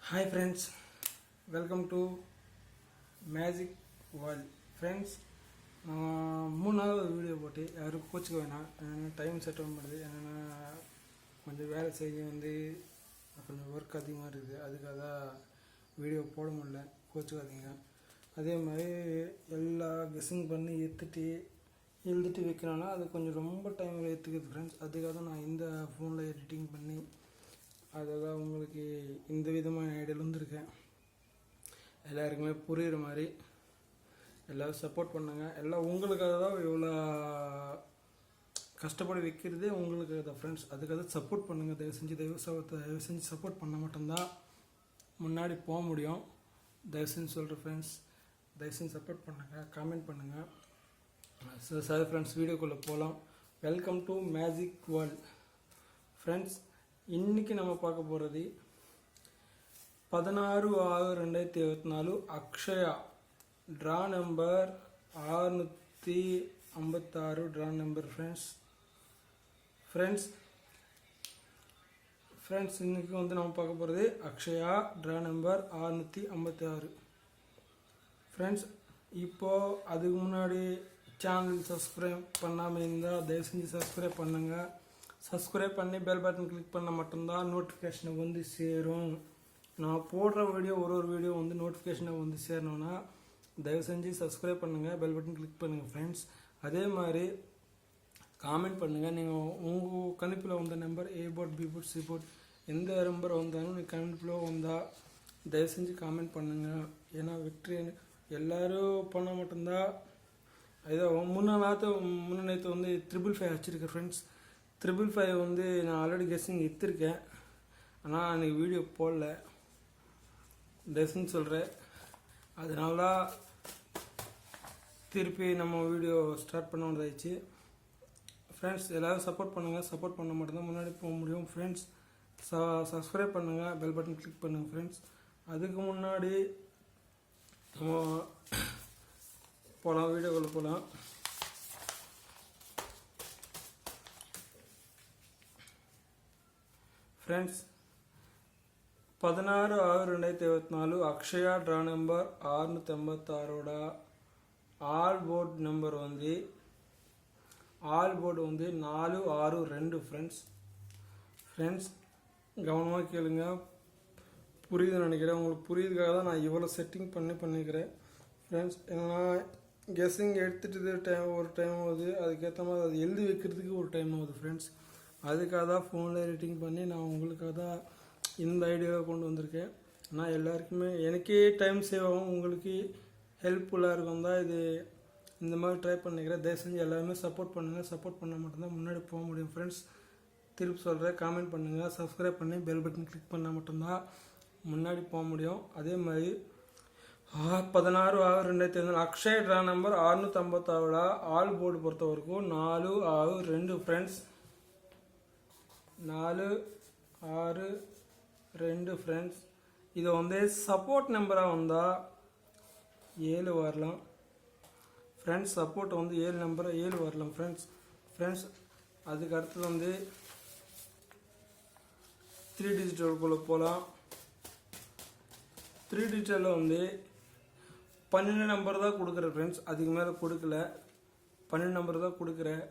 Hi friends, welcome to Magic World. Friends, மூணாவது video போட்டு யாரும் கோச்சுக்க வேணாம். டைம் செட் பண்ணுறது என்னென்னா கொஞ்சம் வேலை செய்ய கொஞ்சம் ஒர்க் அதிகமாக இருக்குது, அதுக்காக தான் வீடியோ போட முடியல, கோச்சுக்காதீங்க. அதே மாதிரி எல்லா கெஸ்ஸிங் பண்ணி எழுதிட்டு வைக்கிறோன்னா அது கொஞ்சம் ரொம்ப டைம் எடுத்துக்குது ஃப்ரெண்ட்ஸ். அதுக்காக தான் நான் இந்த ஃபோனில் எடிட்டிங் பண்ணி அதை தான் உங்களுக்கு இந்த விதமான ஐடியாவில் வந்துருக்கேன். எல்லாருக்குமே புரிகிற மாதிரி எல்லோரும் சப்போர்ட் பண்ணுங்க. எல்லாம் உங்களுக்காக தான் இவ்வளோ கஷ்டப்படி வைக்கிறதே உங்களுக்காக தான் ஃப்ரெண்ட்ஸ். அதுக்காக சப்போர்ட் பண்ணுங்கள். தயவு செஞ்சு சப்போர்ட் பண்ண மட்டும்தான் முன்னாடி போக முடியும். தயவு செஞ்சு சொல்கிறேன் ஃப்ரெண்ட்ஸ், தயவு செஞ்சு சப்போர்ட் பண்ணுங்கள், காமெண்ட் பண்ணுங்கள். சரி ஃப்ரெண்ட்ஸ், வீடியோக்குள்ளே போகலாம். Welcome to magic world. Friends, இன்றைக்கி நம்ம பார்க்க போகிறது 16/6/2024 Akshaya draw number 656 draw number friends. இன்றைக்கி நம்ம பார்க்க போகிறது அக்ஷயா ட்ரா நம்பர் 656 ஃப்ரெண்ட்ஸ். இப்போது அதுக்கு முன்னாடி சேனல் சப்ஸ்கிரைப் பண்ணாமல் இருந்தால் தயவு செஞ்சு சப்ஸ்கிரைப் பண்ணுங்கள். சப்ஸ்கிரைப் பண்ணி பெல் பட்டன் கிளிக் பண்ண மட்டும்தான் நோட்டிஃபிகேஷனை சேரும். நான் போடுற வீடியோ ஒரு வீடியோ நோட்டிஃபிகேஷனை சேரணுன்னா தயவு செஞ்சு சப்ஸ்கிரைப் பண்ணுங்கள், பெல் பட்டன் கிளிக் பண்ணுங்கள் ஃப்ரெண்ட்ஸ். அதே மாதிரி காமெண்ட் பண்ணுங்கள். நீங்கள் உங்கள் கணிப்பில் வந்த number A board, B board, C board எந்த நம்பர் வந்தாலும் நீங்கள் கணிப்பில் வந்தால் தயவு செஞ்சு காமெண்ட் பண்ணுங்கள். ஏன்னா வெற்றி எல்லோரும் பண்ணால் மட்டும்தான். ஏதோ நேற்று 555 வச்சுருக்கேன் ஃப்ரெண்ட்ஸ். 555 நான் ஆல்ரெடி கெஸ்ஸிங் எடுத்திருக்கேன், ஆனால் அன்றைக்கி வீடியோ போடல, டெஸ்ன்னு சொல்கிறேன். அதனால தான் திருப்பி நம்ம வீடியோ ஸ்டார்ட் பண்ண வேண்டியதாகிடுச்சு ஃப்ரெண்ட்ஸ். எல்லோரும் சப்போர்ட் பண்ணுங்கள். சப்போர்ட் பண்ண மட்டும்தான் முன்னாடி போக முடியும் ஃப்ரெண்ட்ஸ். சப்ஸ்கிரைப் பண்ணுங்கள், பெல் பட்டன் கிளிக் பண்ணுங்கள் ஃப்ரெண்ட்ஸ். அதுக்கு முன்னாடி நம்ம போகலாம், வீடியோக்குள்ளே போகலாம். Friends, 16/6/2024 Akshaya draw number 656 all board number 462 friends. கவனமாக கேளுங்க, புரியுதுன்னு நினைக்கிறேன். உங்களுக்கு புரியுதுக்காக தான் நான் இவ்வளோ செட்டிங் பண்ணிக்கிறேன் ஃப்ரெண்ட்ஸ். ஏன்னா கெஸ்ஸிங் எடுத்துகிட்டு ஒரு டைம் ஆகுது, அதுக்கேற்ற மாதிரி அது எழுதி வைக்கிறதுக்கு ஒரு டைம் ஆகுது ஃப்ரெண்ட்ஸ். அதுக்காக தான் ஃபோனில் எடிட்டிங் பண்ணி நான் உங்களுக்காக தான் இந்த ஐடியாவை கொண்டு வந்திருக்கேன். ஆனால் எல்லாருக்குமே எனக்கே டைம் சேவ் ஆகும், உங்களுக்கு ஹெல்ப்ஃபுல்லாக இருக்கும் தான் இது இந்த மாதிரி ட்ரை பண்ணிக்கிறேன். தயவு செஞ்சு எல்லாருமே சப்போர்ட் பண்ணுங்கள். சப்போர்ட் பண்ண மட்டும்தான் முன்னாடி போக முடியும் ஃப்ரெண்ட்ஸ். திருப்பி சொல்கிறேன், காமெண்ட் பண்ணுங்கள், சப்ஸ்கிரைப் பண்ணி பெல் பட்டன் கிளிக் பண்ணால் மட்டும்தான் முன்னாடி போக முடியும். அதே மாதிரி 16/6/2024 Akshaya draw number 656 all board பொறுத்த வரைக்கும் 462 ஃப்ரெண்ட்ஸ். 462 ஃப்ரெண்ட்ஸ். இது சப்போர்ட் நம்பராக வந்தால் 7 வரலாம் ஃப்ரெண்ட்ஸ். சப்போர்ட் 7 வரலாம் ஃப்ரெண்ட்ஸ். அதுக்கு அடுத்தது 3 டிஜிட்டலுக்குள்ளே போகலாம். 3 டிஜிட்டலில் 12 நம்பர் தான் கொடுக்குறேன் ஃப்ரெண்ட்ஸ். அதுக்கு மேலே கொடுக்கல, 12 நம்பர் தான் கொடுக்குறேன்.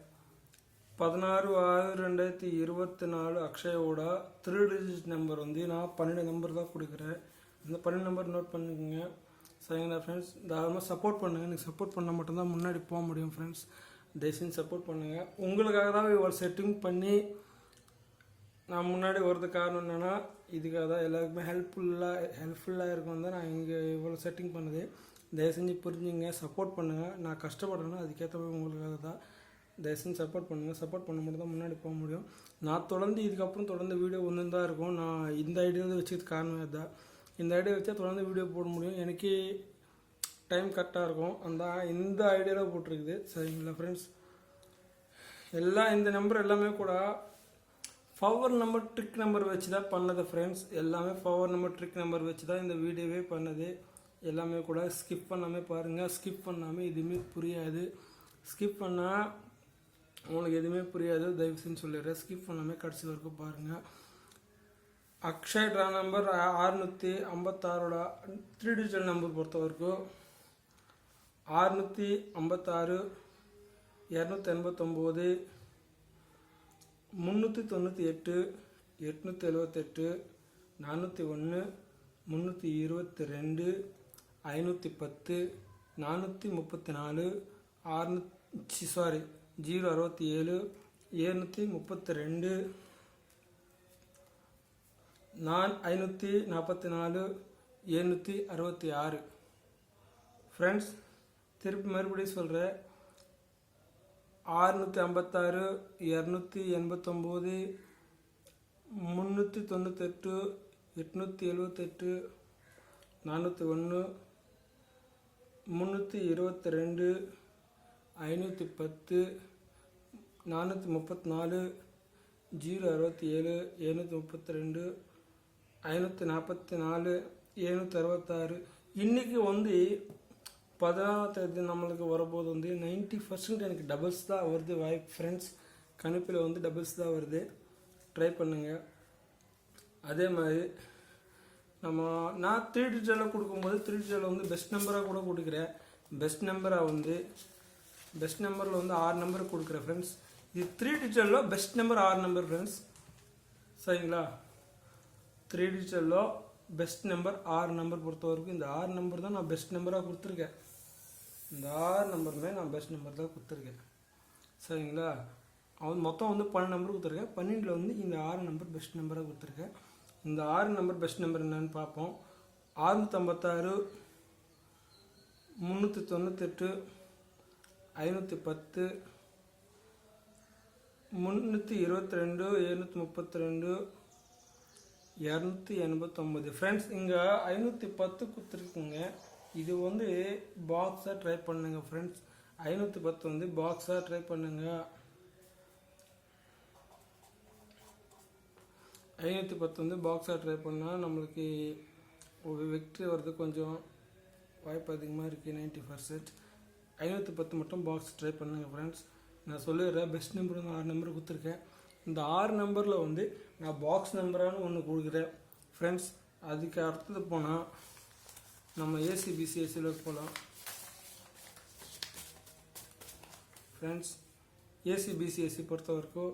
16/6/2024 அக்ஷயோட 3 டிஜிட் நம்பர் நான் 12 நம்பர் தான் கொடுக்குறேன். இந்த 12 நம்பர் நோட் பண்ணிக்கோங்க சரிங்களா ஃப்ரெண்ட்ஸ். தாராளமாக சப்போர்ட் பண்ணுங்கள். எனக்கு சப்போர்ட் பண்ணால் மட்டும்தான் முன்னாடி போக முடியும் ஃப்ரெண்ட்ஸ். தயவுசெய்து சப்போர்ட் பண்ணுங்கள். உங்களுக்காக தான் இவ்வளோ செட்டிங் பண்ணி நான் முன்னாடி வரதுக்கு காரணம் என்னென்னா இதுக்காக தான் எல்லாருக்குமே ஹெல்ப்ஃபுல்லாக இருக்கும் தான் நான் இங்கே இவ்வளோ செட்டிங் பண்ணுது. தயவு செஞ்சு புரிஞ்சுங்க, சப்போர்ட் பண்ணுங்கள். நான் கஷ்டப்படுறேன்னா அதுக்கேற்ற மாதிரி உங்களுக்காக தான். தயவுசெஞ்சு சப்போர்ட் பண்ணுங்கள். சப்போர்ட் பண்ண மட்டும் தான் முன்னாடி போக முடியும். நான் தொடர்ந்து வீடியோ தான் இருக்கும். நான் இந்த ஐடியாவில் வச்சுக்கிறதுக்கு காரணமே தான். இந்த ஐடியா வச்சா தொடர்ந்து வீடியோ போட முடியும். எனக்கு டைம் கரெக்டாக இருக்கும். இந்த ஐடியாவில் போட்டிருக்குது சரிங்களா ஃப்ரெண்ட்ஸ். இந்த நம்பர் எல்லாமே கூட பவர் நம்பர் ட்ரிக் நம்பர் வச்சு தான் பண்ணது ஃப்ரெண்ட்ஸ். எல்லாமே பவர் நம்பர் ட்ரிக் நம்பர் வச்சு தான் இந்த வீடியோவே பண்ணது. எல்லாமே கூட ஸ்கிப் பண்ணாமல் பாருங்கள். ஸ்கிப் பண்ணாமல் எதுவுமே புரியாது. ஸ்கிப் பண்ணால் உங்களுக்கு எதுவுமே புரியாது. தயவு செஞ்சு சொல்லிடுறேன், ஸ்கிப் பண்ணாமல் கடைசி வரைக்கும் பாருங்கள். அக்ஷய் ட்ரா நம்பர் 656ஓட 3 டிஜிட்டல் நம்பர் பொறுத்த வரைக்கும் 656 289 398 878 401 322 510 434 067 732 544 766. ஃப்ரெண்ட்ஸ் திருப்பி மறுபடியும் சொல்கிறேன், 656 289 398 878 401 322 510 434 067 732 544 766. இன்றைக்கி வந்து 14ஆம் தேதி நம்மளுக்கு வரபோது வந்து 90% எனக்கு டபுள்ஸ் தான் வருது வாய்ப்பு. ஃப்ரெண்ட்ஸ் கணிப்பில் வந்து டபுள்ஸ் தான் வருது, ட்ரை பண்ணுங்கள். அதே மாதிரி நான் 3 டிஜிட்டலில் கொடுக்கும்போது 3 டிஜிட்டலில் வந்து பெஸ்ட் நம்பராக கூட கொடுக்குறேன். பெஸ்ட் நம்பரில் வந்து 6 நம்பர் கொடுக்குறேன் ஃப்ரெண்ட்ஸ். இது 3 டிஜிட்டலில் பெஸ்ட் நம்பர் 6 நம்பர் ஃப்ரெண்ட்ஸ், சரிங்களா? 3 டிஜிட்டலில் பெஸ்ட் நம்பர் 6 நம்பர் பொறுத்த வரைக்கும் இந்த 6 நம்பர் தான் நான் பெஸ்ட் நம்பராக கொடுத்துருக்கேன். இந்த 6 நம்பருமே நான் பெஸ்ட் நம்பர் தான் கொடுத்துருக்கேன், சரிங்களா? மொத்தம் வந்து 12 நம்பர் கொடுத்துருக்கேன். 12 வந்து இந்த 6 நம்பர் பெஸ்ட் நம்பராக கொடுத்துருக்கேன். இந்த 6 நம்பர் பெஸ்ட் நம்பர் என்னன்னு பார்ப்போம். 656 398 510 322 732 289. ஃப்ரெண்ட்ஸ் இங்கே 510 கொடுத்துருக்குங்க. இது வந்து பாக்ஸாக ட்ரை பண்ணுங்க ஃப்ரெண்ட்ஸ். 510 வந்து பாக்ஸாக ட்ரை பண்ணுங்க. 510 வந்து பாக்ஸாக ட்ரை பண்ணால் நம்மளுக்கு ஒரு வெற்றி வர்றது கொஞ்சம் வாய்ப்பு அதிகமாக இருக்குது, 90%. 510 மட்டும் பாக்ஸ் ட்ரை பண்ணுங்க ஃப்ரெண்ட்ஸ். நான் சொல்லிடுறேன், பெஸ்ட் நம்பர் வந்து 6 நம்பர் கொடுத்துருக்கேன். இந்த 6 நம்பரில் வந்து நான் பாக்ஸ் நம்பரானு ஒன்று கொடுக்குறேன் ஃப்ரெண்ட்ஸ். அதுக்கு அடுத்தது போனால் நம்ம ஏசிபிசிஎஸ்சியில் போகலாம் ஃப்ரெண்ட்ஸ். ஏசிபிசிஎஸ்சி பொறுத்த வரைக்கும்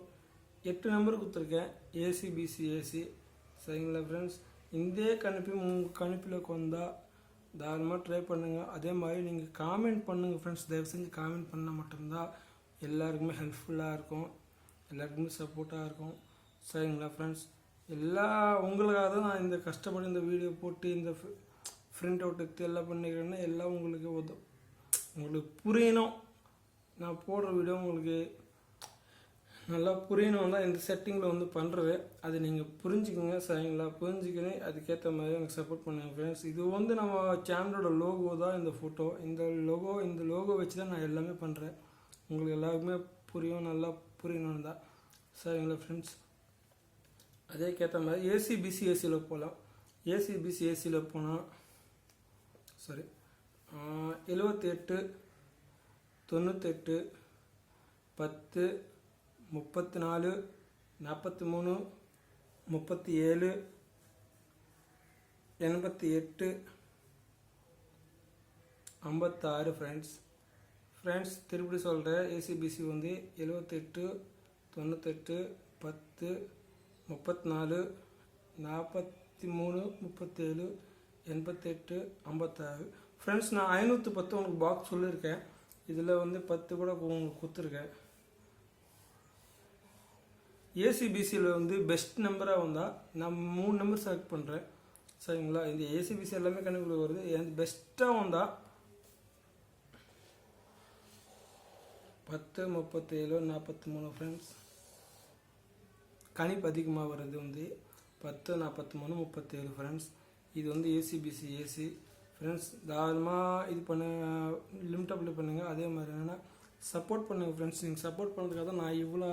8 நம்பர் கொடுத்துருக்கேன் ஏசிபிசிஎஸ்சி, சரிங்களா ஃப்ரெண்ட்ஸ்? இந்த கணிப்பில் வந்தால் தாராளமாக ட்ரை பண்ணுங்கள். அதே மாதிரி நீங்கள் காமெண்ட் பண்ணுங்கள் ஃப்ரெண்ட்ஸ். தயவு செஞ்சு காமெண்ட் பண்ணால் மட்டும்தான் எல்லாருக்குமே ஹெல்ப்ஃபுல்லாக இருக்கும், எல்லாருக்குமே சப்போர்ட்டாக இருக்கும், சரிங்களா ஃப்ரெண்ட்ஸ்? உங்களுக்காக தான் நான் இந்த கஷ்டப்பட்டு இந்த வீடியோ போட்டு இந்த ஃப்ரிண்ட் அவுட் எடுத்து எல்லாம் பண்ணிக்கிறேன்னா எல்லாம் உங்களுக்கு புரியணும். நான் போடுற வீடியோ உங்களுக்கு நல்லா புரியணும் தான் இந்த செட்டிங்கில் வந்து பண்ணுறது. அது நீங்கள் புரிஞ்சுக்கோங்க, சரிங்களா? புரிஞ்சுக்கணும், அதுக்கேற்ற மாதிரி எனக்கு சப்போர்ட் பண்ணுங்கள் ஃப்ரெண்ட்ஸ். இது வந்து நம்ம சேனலோட லோகோ தான் இந்த ஃபோட்டோ. இந்த லோகோ வச்சு தான் நான் எல்லாமே பண்ணுறேன். உங்களுக்கு எல்லாருக்குமே புரியும், நல்லா புரியணும்னு தான், சரிங்களா ஃப்ரெண்ட்ஸ்? அதேக்கேற்ற மாதிரி ஏசிபிசிஎஸ்சியில் போகலாம். ஏசிபிசிஎஸ்சியில் போனால் 78 98 10 34 43 37 88 56 ஃப்ரெண்ட்ஸ். திருப்பி சொல்கிறேன், ஏசிபிசி வந்து 78 98 10 34 43 37 88 56 ஃப்ரெண்ட்ஸ். நான் 510 உங்களுக்கு பாக்ஸ் சொல்லியிருக்கேன். இதில் வந்து 10 கூட உங்களுக்கு கொடுத்துருக்கேன். ஏசிபிசியில் வந்து பெஸ்ட் நம்பராக வந்தால் நான் 3 நம்பர் செலக்ட் பண்ணுறேன், சரிங்களா? இந்த ஏசிபிசி எல்லாமே கணக்கு வருது. எனக்கு பெஸ்ட்டாக வந்தால் 10 37 43 ஃப்ரெண்ட்ஸ். கணிப்பு அதிகமாக வர்றது வந்து 10 43 37 ஃப்ரெண்ட்ஸ். இது வந்து ஏசிபிசி ஏசி ஃப்ரெண்ட்ஸ். தாராளமாக இது லிமிட் அப்ளை பண்ணுங்கள். அதே மாதிரி என்னென்னா சப்போர்ட் பண்ணுங்கள் ஃப்ரெண்ட்ஸ். நீங்கள் சப்போர்ட் பண்ணுறதுக்காக தான் நான் இவ்வளோ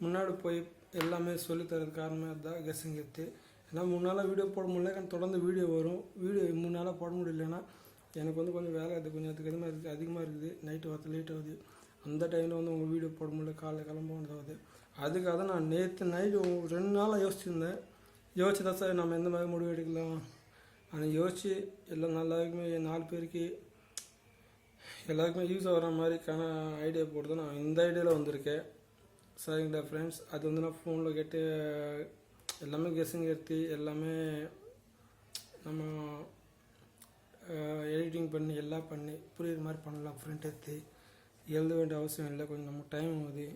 முன்னாடி போய் எல்லாமே சொல்லித்தரது காரணமே அதுதான், கெஸ்ஸிங் எடுத்து. ஏன்னா 3 நாளாக வீடியோ போட முடியல, எனக்கு தொடர்ந்து வீடியோ வரும். வீடியோ 3 நாளாக போட முடியலன்னா எனக்கு வந்து கொஞ்சம் வேலை அது கொஞ்சம் அதுக்கு அதிகமாக இருக்குது. நைட்டு வரது லேட் ஆகுது. அந்த டைமில் வந்து உங்கள் வீடியோ போட முடியல, காலைல கிளம்ப வேண்டியதாகுது. அதுக்காக தான் நான் நேற்று நைட்டு 2 நாளாக யோசிச்சுருந்தேன் யோசிச்சு தான் சார் நம்ம எந்த மாதிரி முடிவு எடுக்கலாம், அதை யோசித்து எல்லாம் நல்லாருக்குமே 4 பேருக்கு எல்லாருக்குமே யூஸ் ஆகிற மாதிரிக்கான ஐடியா போட்டு தான் நான் இந்த ஐடியாவில் வந்திருக்கேன். சரிங்களா ஃப்ரெண்ட்ஸ், அது வந்து நான் ஃபோனில் கேட்டு எல்லாமே கெஸ்ஸிங் எடுத்து எல்லாமே நம்ம எடிட்டிங் பண்ணி எல்லாம் பண்ணி புரியுற மாதிரி பண்ணலாம். ஃப்ரெண்ட் எடுத்து எழுத வேண்டிய அவசியம் இல்லை, கொஞ்சம் நம்ம டைம் ஆகுது.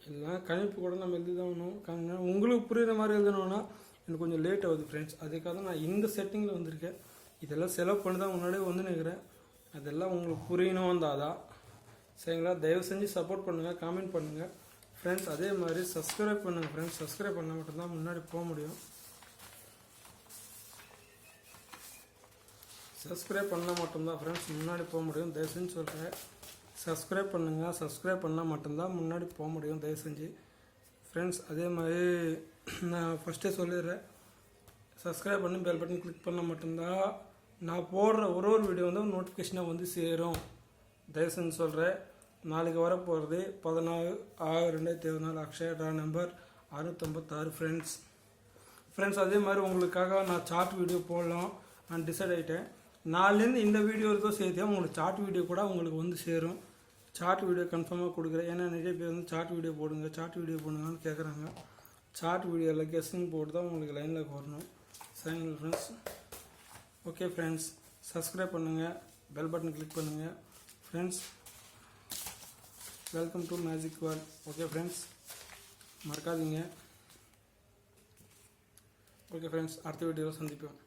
எல்லாம் கணிப்பு கூட நம்ம எழுதி தான் ஆகணும். உங்களுக்கு புரியுற மாதிரி எழுதணுன்னா எனக்கு கொஞ்சம் லேட் ஆகுது ஃப்ரெண்ட்ஸ். அதுக்காக தான் நான் இந்த செட்டிங்கில் வந்திருக்கேன். இதெல்லாம் செலவு பண்ணி தான் முன்னாடியே வந்து நிற்கிறேன். அதெல்லாம் உங்களுக்கு புரியணும் வந்தாதான். சரிங்களா, தயவு செஞ்சு சப்போர்ட் பண்ணுங்கள், காமெண்ட் பண்ணுங்கள் ஃப்ரெண்ட்ஸ். அதே மாதிரி சப்ஸ்கிரைப் பண்ணுங்கள் ஃப்ரெண்ட்ஸ். சப்ஸ்கிரைப் பண்ணால் மட்டும்தான் முன்னாடி போக முடியும். சப்ஸ்கிரைப் பண்ணால் மட்டும்தான் ஃப்ரெண்ட்ஸ் முன்னாடி போக முடியும். தயவு செஞ்சு சொல்கிறேன், சப்ஸ்கிரைப் பண்ணுங்கள். சப்ஸ்கிரைப் பண்ணால் மட்டும்தான் முன்னாடி போக முடியும் தயவு செஞ்சு ஃப்ரெண்ட்ஸ். அதே மாதிரி நான் ஃபஸ்ட்டே சொல்லிடுறேன், சப்ஸ்கிரைப் பண்ணி பெல் பட்டன் கிளிக் பண்ணால் மட்டும்தான் நான் போடுற ஒரு வீடியோ வந்து நோட்டிஃபிகேஷனாக வந்து சேரும். தயவு செஞ்சு சொல்கிறேன். நாளைக்கு வர போகிறது 14/6/2024 அக்ஷயா ட்ரா நம்பர் 656 ஃப்ரெண்ட்ஸ். அதே மாதிரி உங்களுக்காக நான் சார்ட் வீடியோ போடலாம் நான் டிசைட் ஆகிட்டேன். நாலுலேருந்து இந்த வீடியோ இருக்கோ சேர்த்தே உங்களுக்கு சார்ட் வீடியோ கூட உங்களுக்கு வந்து சேரும். சார்ட் வீடியோ கன்ஃபார்மாக கொடுக்குறேன். ஏன்னா நிறைய பேர் வந்து சார்ட் வீடியோ போடுங்கன்னு கேட்குறாங்க. சார்ட் வீடியோவில் கெஸ்ஸிங் போட்டு தான் உங்களுக்கு லைனில் வரணும். சரிங்களா ஃப்ரெண்ட்ஸ். ஓகே ஃப்ரெண்ட்ஸ், சப்ஸ்கிரைப் பண்ணுங்கள், பெல் பட்டன் கிளிக் பண்ணுங்கள் friends. Welcome to magic world. Okay friends, மறக்காதீங்க. ஓகே ஃப்ரெண்ட்ஸ், அடுத்த வீடியோவில் சந்திப்போம்.